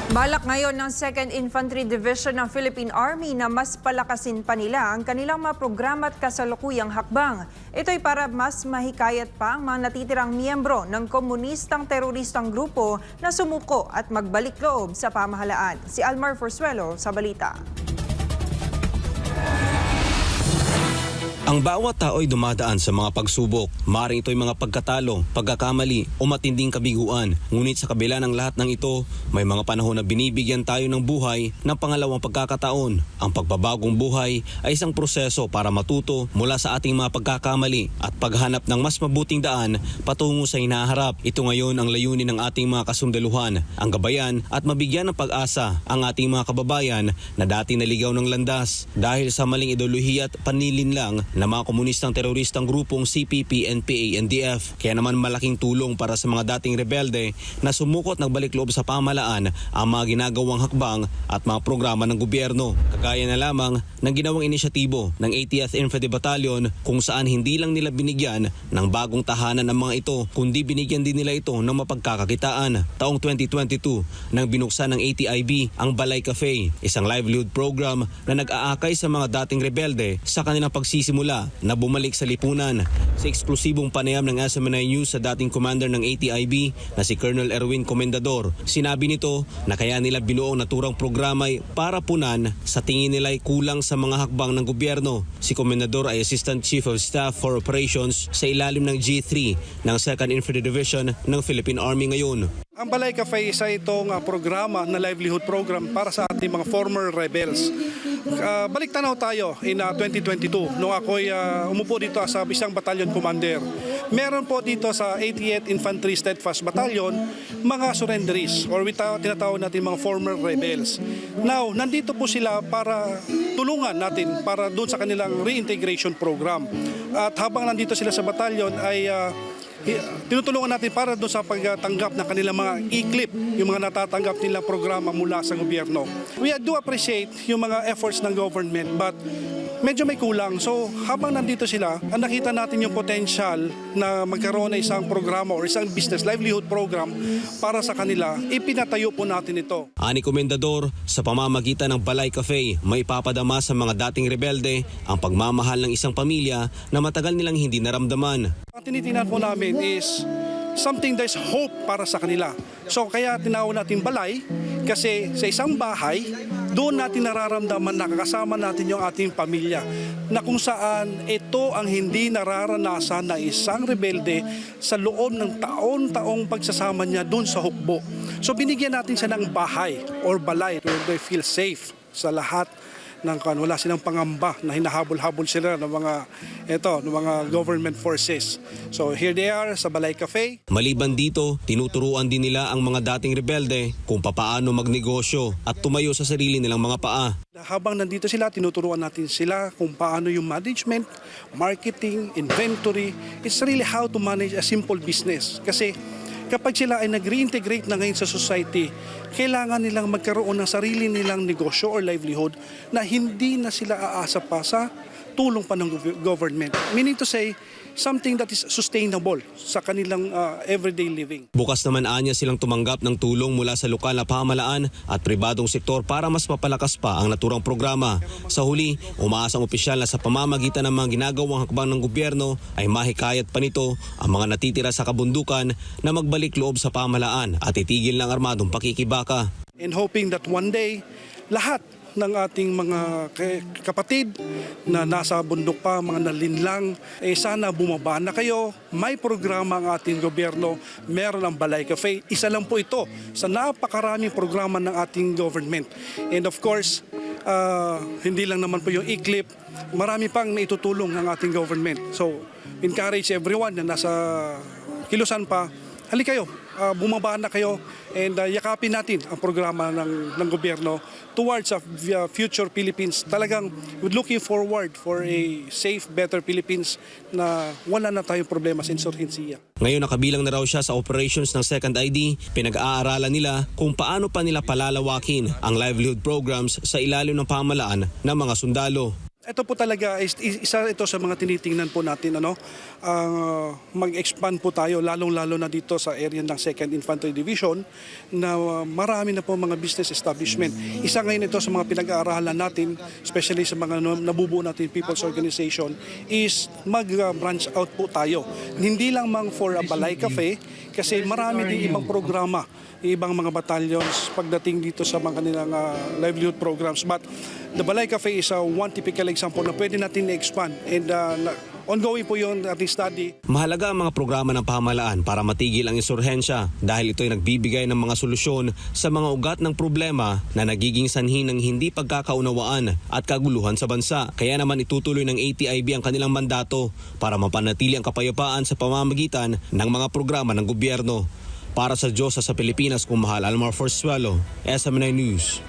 Balak ngayon ng 2nd Infantry Division ng Philippine Army na mas palakasin pa nila ang kanilang mga programa at kasalukuyang hakbang. Ito'y para mas mahikayat pa ang mga natitirang miyembro ng komunistang teroristang grupo na sumuko at magbalik loob sa pamahalaan. Si Almar Forzuelo sa balita. Ang bawat tao ay dumadaan sa mga pagsubok. Maaaring ito'y mga pagkatalo, pagkakamali o matinding kabiguan. Ngunit sa kabila ng lahat ng ito, may mga panahon na binibigyan tayo ng buhay ng pangalawang pagkakataon. Ang pagbabagong buhay ay isang proseso para matuto mula sa ating mga pagkakamali at paghanap ng mas mabuting daan patungo sa hinaharap. Ito ngayon ang layunin ng ating mga kasundaluhan, ang gabayan at mabigyan ng pag-asa ang ating mga kababayan na dati naligaw ng landas dahil sa maling ideolohiya at panlilinlang na mga komunistang teroristang grupong CPP, NPA, NDF. Kaya naman malaking tulong para sa mga dating rebelde na sumukot nagbalik loob sa pamahalaan ang mga ginagawang hakbang at mga programa ng gobyerno. Kagaya na lamang ng ginawang inisyatibo ng 80th Infantry Battalion kung saan hindi lang nila binigyan ng bagong tahanan ng mga ito kundi binigyan din nila ito ng mapagkakakitaan. Taong 2022 nang binuksan ng ATIB ang Balay Cafe, isang livelihood program na nag-aakay sa mga dating rebelde sa kanilang pagsisimula na bumalik sa lipunan. Sa eksklusibong panayam ng SMNI News sa dating commander ng ATIB na si Colonel Erwin Comendador, sinabi nito na kaya nila binuo ang naturang programa ay para punan sa tingin nila ay kulang sa mga hakbang ng gobyerno. Si Comendador ay Assistant Chief of Staff for Operations sa ilalim ng G3 ng 2nd Infantry Division ng Philippine Army ngayon. Ang Balay Cafe isa itong programa na livelihood program para sa ating mga former rebels. Balik tanaw tayo in 2022 nung ako'y umupo dito sa isang battalion commander. Meron po dito sa 80th Infantry Steadfast Battalion mga surrenderies or tinatawag natin mga former rebels. Now, nandito po sila para tulungan natin para doon sa kanilang reintegration program. At habang nandito sila sa battalion ay tinutulungan natin para doon sa pagtanggap ng kanilang mga e-clip, yung mga natatanggap nilang programa mula sa gobyerno. We do appreciate yung mga efforts ng government but medyo may kulang. So habang nandito sila, nakita natin yung potential na magkaroon ng isang programa or isang business livelihood program para sa kanila, ipinatayo po natin ito. Ani Comendador, sa pamamagitan ng Balay Cafe, may ipapadama sa mga dating rebelde ang pagmamahal ng isang pamilya na matagal nilang hindi naramdaman. Ang tinitingnan po namin is something there's hope para sa kanila. So kaya tinawag natin balay kasi sa isang bahay, doon natin nararamdaman na kasama natin yung ating pamilya na kung saan ito ang hindi nararanasan na isang rebelde sa loob ng taon-taong pagsasama niya doon sa hukbo. So binigyan natin siya ng bahay or balay where they feel safe sa lahat ng wala silang pangamba na hinahabol-habol sila ng mga government forces. So here they are sa Balay Cafe. Maliban dito, tinuturuan din nila ang mga dating rebelde kung papaano magnegosyo at tumayo sa sarili nilang mga paa. Habang nandito sila, tinuturuan natin sila kung paano yung management, marketing, inventory. It's really how to manage a simple business. Kasi kapag sila ay nag-reintegrate na ngayon sa society, kailangan nilang magkaroon ng sarili nilang negosyo or livelihood na hindi na sila aasa pa sa tulong pa ng government. Meaning to say, something that is sustainable sa kanilang everyday living. Bukas naman anya silang tumanggap ng tulong mula sa lokal na pamahalaan at pribadong sektor para mas mapalakas pa ang naturang programa. Sa huli, umaasang opisyal na sa pamamagitan ng mga ginagawang hakbang ng gobyerno ay mahikayat pa nito ang mga natitira sa kabundukan na magbalik loob sa pamahalaan at itigil ng armadong pakikibaka. And hoping that one day, lahat ng ating mga kapatid na nasa bundok pa, mga nalinlang, sana bumaba na kayo. May programa ang ating gobyerno, meron ang Balay Cafe. Isa lang po ito sa napakaraming programa ng ating government. And of course, hindi lang naman po yung e-clip, marami pang naitutulong ng ating government. So, encourage everyone na nasa kilusan pa, halika kayo, bumaba na kayo and yakapin natin ang programa ng gobyerno towards a future Philippines. Talagang we're looking forward for a safe, better Philippines na wala na tayong problema sa insurhensiya. Ngayon nakabilang na raw siya sa operations ng 2nd ID, pinag-aaralan nila kung paano pa nila palalawakin ang livelihood programs sa ilalim ng pamahalaan ng mga sundalo. Ito po talaga isa ito sa mga tinitingnan po natin, mag-expand po tayo lalong-lalo na dito sa area ng 2nd Infantry Division na marami na po mga business establishment. Isa ngayon ito sa mga pinag-aaralan natin, especially sa mga nabubuo natin people's organization, is mag-branch out po tayo. Hindi lang for a Balay Cafe, kasi marami din ibang programa, ibang mga battalions pagdating dito sa mga kanilang livelihood programs. But the Balay Cafe is one typical example na pwede natin i-expand, and ongoing po yung ating study. Mahalaga ang mga programa ng pamahalaan para matigil ang insurhensya dahil ito'y nagbibigay ng mga solusyon sa mga ugat ng problema na nagiging sanhi ng hindi pagkakaunawaan at kaguluhan sa bansa. Kaya naman itutuloy ng ATIB ang kanilang mandato para mapanatili ang kapayapaan sa pamamagitan ng mga programa ng gobyerno. Para sa Diyosa sa Pilipinas, kung mahal Almar Forzuelo, SMNI News.